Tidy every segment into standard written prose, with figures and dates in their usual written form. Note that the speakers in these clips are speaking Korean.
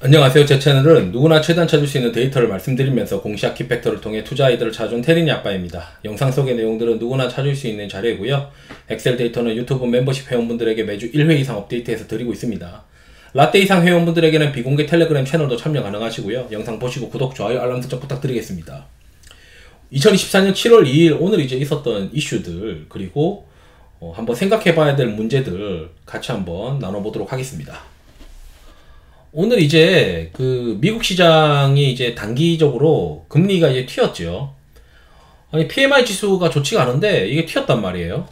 안녕하세요. 제 채널은 누구나 최단 찾을 수 있는 데이터를 말씀드리면서 공시학 키팩터를 통해 투자 아이디어를 찾아준 테린이 아빠입니다. 영상 속의 내용들은 누구나 찾을 수 있는 자료이고요. 엑셀 데이터는 유튜브 멤버십 회원분들에게 매주 1회 이상 업데이트해서 드리고 있습니다. 라떼 이상 회원분들에게는 비공개 텔레그램 채널도 참여 가능하시고요. 영상 보시고 구독, 좋아요, 알람 설정 부탁드리겠습니다. 2024년 7월 2일 오늘 이제 있었던 이슈들 그리고 한번 생각해봐야 될 문제들 같이 한번 나눠보도록 하겠습니다. 오늘 이제 그 미국 시장이 이제 단기적으로 금리가 이제 튀었죠. 아니 PMI 지수가 좋지가 않은데 이게 튀었단 말이에요.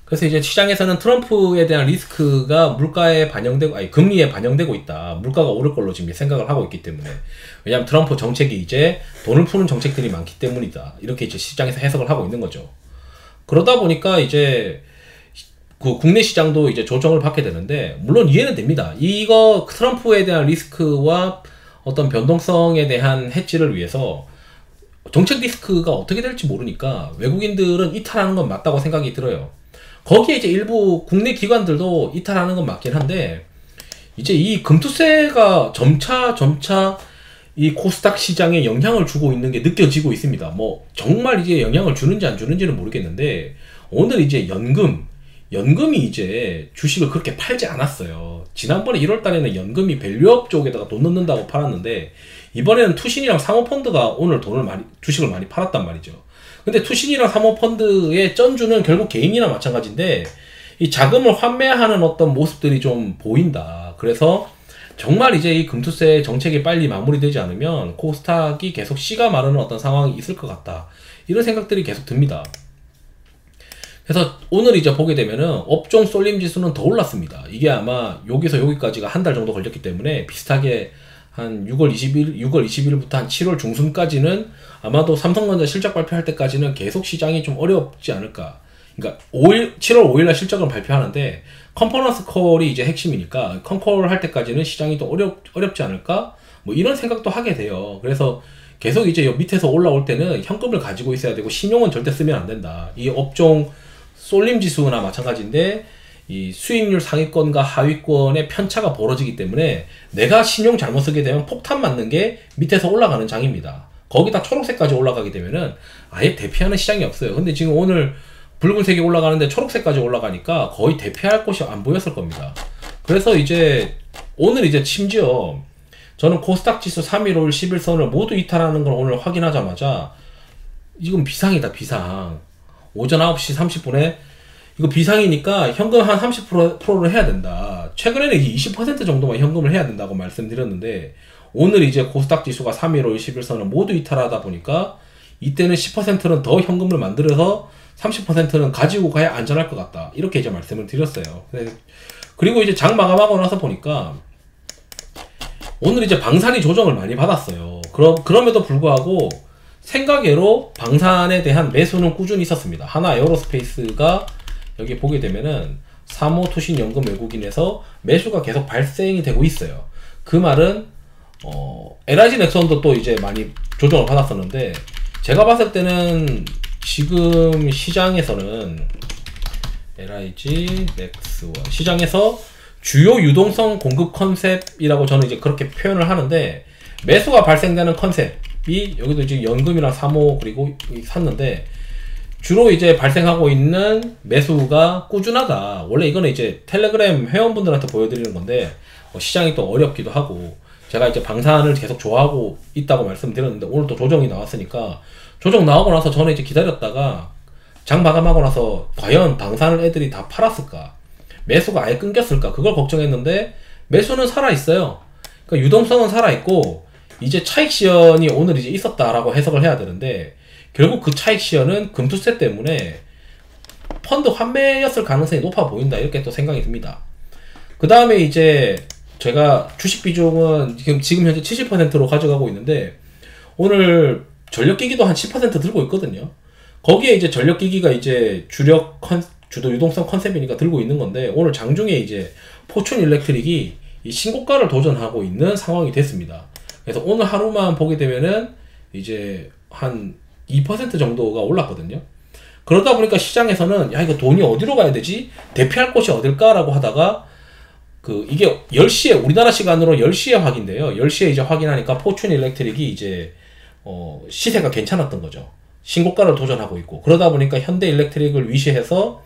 그래서 이제 시장에서는 트럼프에 대한 리스크가 물가에 반영되고, 아니 금리에 반영되고 있다. 물가가 오를 걸로 지금 생각을 하고 있기 때문에. 왜냐하면 트럼프 정책이 이제 돈을 푸는 정책들이 많기 때문이다. 이렇게 이제 시장에서 해석을 하고 있는 거죠. 그러다 보니까 이제 그 국내 시장도 이제 조정을 받게 되는데, 물론 이해는 됩니다. 이거 트럼프에 대한 리스크와 어떤 변동성에 대한 해지를 위해서 정책 리스크가 어떻게 될지 모르니까 외국인들은 이탈하는 건 맞다고 생각이 들어요. 거기에 이제 일부 국내 기관들도 이탈하는 건 맞긴 한데, 이제 이 금투세가 점차 이 코스닥 시장에 영향을 주고 있는 게 느껴지고 있습니다. 뭐 정말 이제 영향을 주는지 안 주는지는 모르겠는데, 오늘 이제 연금이 이제 주식을 그렇게 팔지 않았어요. 지난번에 1월 달에는 연금이 밸류업 쪽에다가 돈 넣는다고 팔았는데, 이번에는 투신이랑 사모펀드가 오늘 주식을 많이 팔았단 말이죠. 근데 투신이랑 사모펀드의 쩐주는 결국 개인이나 마찬가지인데, 이 자금을 환매하는 어떤 모습들이 좀 보인다. 그래서 정말 이제 이 금투세 정책이 빨리 마무리되지 않으면 코스닥이 계속 씨가 마르는 어떤 상황이 있을 것 같다. 이런 생각들이 계속 듭니다. 그래서 오늘 이제 보게 되면은 업종 쏠림 지수는 더 올랐습니다. 이게 아마 여기서 여기까지가 한 달 정도 걸렸기 때문에 비슷하게 한 6월 20일부터 한 7월 중순까지는 아마도 삼성전자 실적 발표할 때까지는 계속 시장이 좀 어렵지 않을까. 그러니까 7월 5일날 실적을 발표하는데 컨퍼런스 콜이 이제 핵심이니까 컨콜 할 때까지는 시장이 또 어렵지 않을까? 뭐 이런 생각도 하게 돼요. 그래서 계속 이제 밑에서 올라올 때는 현금을 가지고 있어야 되고, 신용은 절대 쓰면 안 된다. 이 업종 쏠림 지수나 마찬가지인데, 이 수익률 상위권과 하위권의 편차가 벌어지기 때문에 내가 신용 잘못 쓰게 되면 폭탄 맞는 게 밑에서 올라가는 장입니다. 거기다 초록색까지 올라가게 되면은 아예 대피하는 시장이 없어요. 근데 지금 오늘 붉은색이 올라가는데 초록색까지 올라가니까 거의 대피할 곳이 안 보였을 겁니다. 그래서 이제 오늘 이제 심지어 저는 코스닥 지수 315일 11선을 모두 이탈하는 걸 오늘 확인하자마자 이건 비상이다, 비상. 오전 9시 30분에 이거 비상이니까 현금 한 30%를 해야 된다. 최근에는 20% 정도만 현금을 해야 된다고 말씀드렸는데, 오늘 이제 코스닥 지수가 315일 11선을 모두 이탈하다 보니까 이때는 10%는 더 현금을 만들어서 30%는 가지고 가야 안전할 것 같다. 이렇게 이제 말씀을 드렸어요. 그리고 이제 장 마감하고 나서 보니까 오늘 이제 방산이 조정을 많이 받았어요. 그럼에도 불구하고 생각외로 방산에 대한 매수는 꾸준히 있었습니다. 하나 에어로스페이스가 여기 보게 되면은 사모투신연금 외국인에서 매수가 계속 발생이 되고 있어요. 그 말은 LIG 넥슨도 또 이제 많이 조정을 받았었는데, 제가 봤을 때는 지금 시장에서는 LIG 넥슨 시장에서 주요 유동성 공급 컨셉이라고 저는 이제 그렇게 표현을 하는데, 매수가 발생되는 컨셉이 여기도 이제 연금이랑 사모 그리고 샀는데, 주로 이제 발생하고 있는 매수가 꾸준하다. 원래 이거는 이제 텔레그램 회원분들한테 보여드리는 건데, 시장이 또 어렵기도 하고, 제가 이제 방산을 계속 좋아하고 있다고 말씀드렸는데, 오늘 또 조정이 나왔으니까, 조정 나오고 나서 저는 이제 기다렸다가 장 마감하고 나서 과연 방산을 애들이 다 팔았을까? 매수가 아예 끊겼을까? 그걸 걱정했는데, 매수는 살아있어요. 그러니까 유동성은 살아있고, 이제 차익 시연이 오늘 이제 있었다라고 해석을 해야 되는데, 결국 그 차익 시연은 금투세 때문에 펀드 환매였을 가능성이 높아 보인다. 이렇게 또 생각이 듭니다. 그 다음에 이제 제가 주식 비중은 지금 현재 70%로 가져가고 있는데, 오늘 전력기기도 한 10% 들고 있거든요. 거기에 이제 전력기기가 이제 주도 유동성 컨셉이니까 들고 있는 건데, 오늘 장중에 이제 포춘 일렉트릭이 이 신고가를 도전하고 있는 상황이 됐습니다. 그래서 오늘 하루만 보게 되면은 이제 한 2% 정도가 올랐거든요. 그러다 보니까 시장에서는 야, 이거 돈이 어디로 가야 되지? 대피할 곳이 어딜까라고 하다가 이게 10시에, 우리나라 시간으로 10시에 확인돼요. 10시에 이제 확인하니까 포춘 일렉트릭이 이제, 시세가 괜찮았던 거죠. 신고가를 도전하고 있고. 그러다 보니까 현대 일렉트릭을 위시해서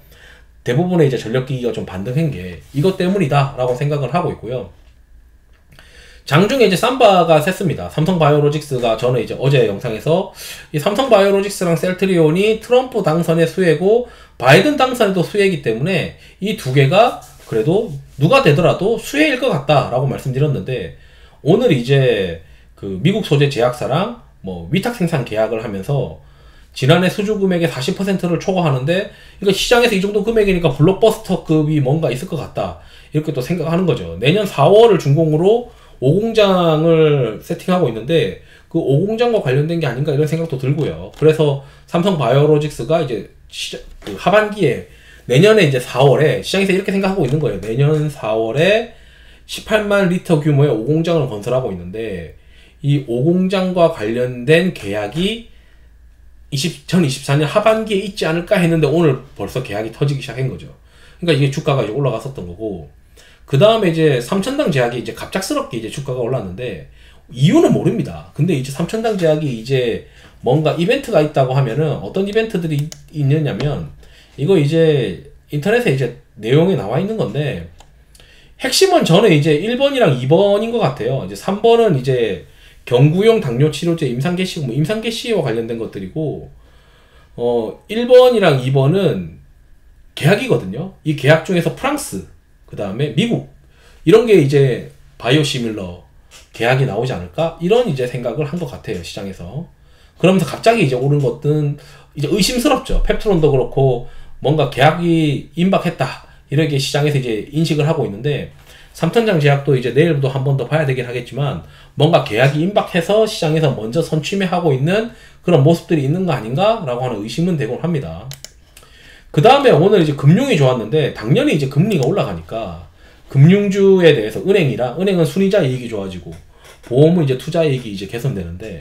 대부분의 이제 전력기기가 좀 반등한 게 이것 때문이다 라고 생각을 하고 있고요. 장중에 이제 삼바가 샜습니다. 삼성바이오로직스가, 저는 이제 어제 영상에서 이 삼성바이오로직스랑 셀트리온이 트럼프 당선의 수혜고 바이든 당선에도 수혜이기 때문에 이 두 개가 그래도 누가 되더라도 수혜일 것 같다라고 말씀드렸는데, 오늘 이제 그 미국 소재 제약사랑 뭐 위탁 생산 계약을 하면서 지난해 수주 금액의 40%를 초과하는데, 이거 시장에서 이 정도 금액이니까 블록버스터급이 뭔가 있을 것 같다, 이렇게 또 생각하는 거죠. 내년 4월을 준공으로 5공장을 세팅하고 있는데 그 5공장과 관련된 게 아닌가 이런 생각도 들고요. 그래서 삼성바이오로직스가 이제 그 하반기에, 내년에 이제 4월에 시장에서 이렇게 생각하고 있는 거예요. 내년 4월에 18만 리터 규모의 5공장을 건설하고 있는데, 이 5공장과 관련된 계약이 2024년 하반기에 있지 않을까 했는데 오늘 벌써 계약이 터지기 시작한 거죠. 그러니까 이게 주가가 이제 올라갔었던 거고, 그 다음에 이제 삼천당 제약이 이제 갑작스럽게 이제 주가가 올랐는데 이유는 모릅니다. 근데 이제 삼천당 제약이 이제 뭔가 이벤트가 있다고 하면은, 어떤 이벤트들이 있느냐면, 이거 이제 인터넷에 이제 내용이 나와 있는 건데, 핵심은 저는 이제 1번이랑 2번인 것 같아요. 이제 3번은 이제 경구용 당뇨 치료제 임상개시, 뭐 임상개시와 관련된 것들이고, 1번이랑 2번은 계약이거든요. 이 계약 중에서 프랑스, 그 다음에 미국, 이런 게 이제 바이오시밀러 계약이 나오지 않을까? 이런 이제 생각을 한 것 같아요, 시장에서. 그러면서 갑자기 이제 오른 것들은 이제 의심스럽죠. 펩트론도 그렇고 뭔가 계약이 임박했다, 이렇게 시장에서 이제 인식을 하고 있는데, 삼천장 제약도 이제 내일부터 한 번 더 봐야 되긴 하겠지만, 뭔가 계약이 임박해서 시장에서 먼저 선취매하고 있는 그런 모습들이 있는 거 아닌가? 라고 하는 의심은 되곤 합니다. 그 다음에 오늘 이제 금융이 좋았는데, 당연히 이제 금리가 올라가니까 금융주에 대해서, 은행은 순이자 이익이 좋아지고 보험은 이제 투자 이익이 이제 개선되는데,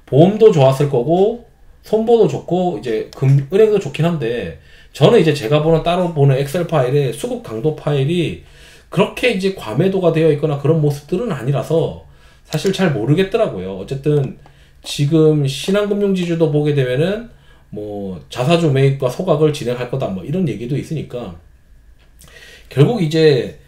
보험도 좋았을 거고 손보도 좋고 이제 은행도 좋긴 한데, 저는 이제 제가 따로 보는 엑셀 파일에 수급 강도 파일이 그렇게 이제 과매도가 되어 있거나 그런 모습들은 아니라서 사실 잘 모르겠더라고요. 어쨌든 지금 신한금융지주도 보게 되면은 뭐 자사주 매입과 소각을 진행할 거다, 뭐 이런 얘기도 있으니까, 결국 이제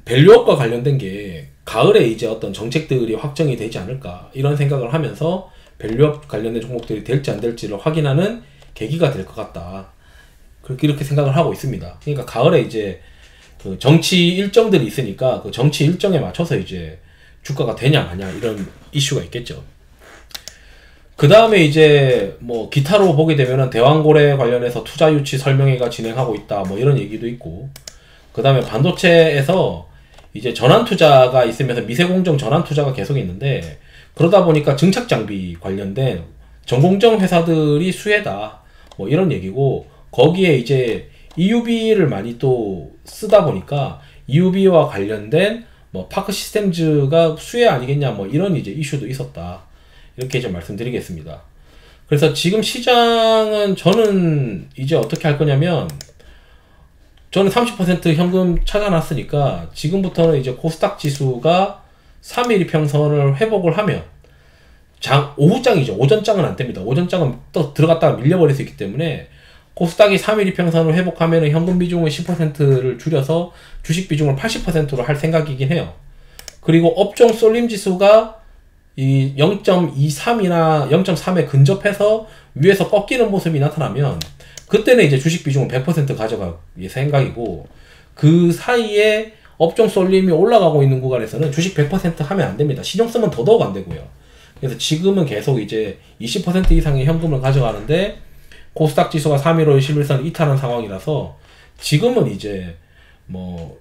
밸류업과 관련된 게 가을에 이제 어떤 정책들이 확정이 되지 않을까, 이런 생각을 하면서 밸류업 관련된 종목들이 될지 안 될지를 확인하는 계기가 될 것 같다, 이렇게 생각을 하고 있습니다. 그러니까 가을에 이제 그 정치 일정들이 있으니까 그 정치 일정에 맞춰서 이제 주가가 되냐 마냐, 이런 이슈가 있겠죠. 그 다음에 이제 뭐 기타로 보게 되면은 대왕고래 관련해서 투자 유치 설명회가 진행하고 있다, 뭐 이런 얘기도 있고, 그 다음에 반도체에서 이제 전환 투자가 있으면서 미세공정 전환 투자가 계속 있는데, 그러다 보니까 증착 장비 관련된 전공정 회사들이 수혜다, 뭐 이런 얘기고, 거기에 이제 EUV를 많이 또 쓰다 보니까 EUV와 관련된 뭐 파크 시스템즈가 수혜 아니겠냐, 뭐 이런 이제 이슈도 있었다, 이렇게 좀 말씀드리겠습니다. 그래서 지금 시장은 저는 이제 어떻게 할 거냐면, 저는 30% 현금 찾아놨으니까 지금부터는 이제 코스닥 지수가 3일 이평선을 회복을 하면, 오후장이죠. 오전장은 안 됩니다. 오전장은 또 들어갔다가 밀려버릴 수 있기 때문에, 코스닥이 3일 이평선을 회복하면 현금 비중을 10%를 줄여서 주식 비중을 80%로 할 생각이긴 해요. 그리고 업종 쏠림 지수가 이 0.23이나 0.3에 근접해서 위에서 꺾이는 모습이 나타나면, 그때는 이제 주식 비중을 100% 가져갈 생각이고, 그 사이에 업종 쏠림이 올라가고 있는 구간에서는 주식 100% 하면 안 됩니다. 신용 쓰면 더더욱 안 되고요. 그래서 지금은 계속 이제 20% 이상의 현금을 가져가는데, 코스닥 지수가 315일 11선 이탈한 상황이라서 지금은 이제 뭐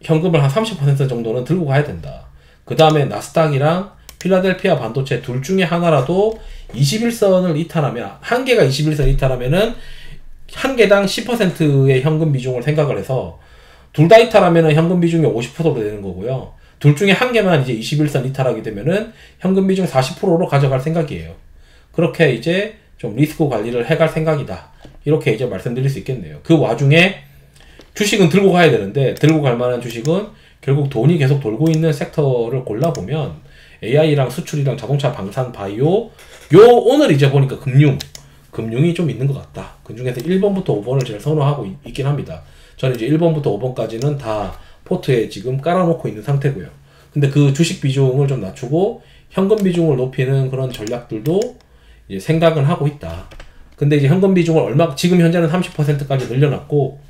현금을 한 30% 정도는 들고 가야 된다. 그 다음에 나스닥이랑 필라델피아 반도체 둘 중에 하나라도 21선을 이탈하면, 한 개가 21선 이탈하면은 한 개당 10%의 현금 비중을 생각을 해서, 둘 다 이탈하면은 현금 비중이 50%로 되는 거고요. 둘 중에 한 개만 이제 21선 이탈하게 되면은 현금 비중 40%로 가져갈 생각이에요. 그렇게 이제 좀 리스크 관리를 해갈 생각이다, 이렇게 이제 말씀드릴 수 있겠네요. 그 와중에 주식은 들고 가야 되는데 들고 갈 만한 주식은 결국 돈이 계속 돌고 있는 섹터를 골라보면 AI랑 수출이랑 자동차, 방산, 바이오, 오늘 이제 보니까 금융이 좀 있는 것 같다. 그 중에서 1번부터 5번을 제일 선호하고 있긴 합니다. 저는 이제 1번부터 5번까지는 다 포트에 지금 깔아놓고 있는 상태고요. 근데 그 주식 비중을 좀 낮추고 현금 비중을 높이는 그런 전략들도 이제 생각은 하고 있다. 근데 이제 현금 비중을 지금 현재는 30%까지 늘려놨고,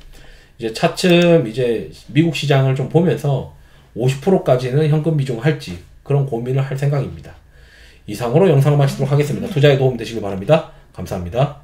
이제 차츰 이제 미국 시장을 좀 보면서 50%까지는 현금 비중 할지 그런 고민을 할 생각입니다. 이상으로 영상을 마치도록 하겠습니다. 투자에 도움 되시길 바랍니다. 감사합니다.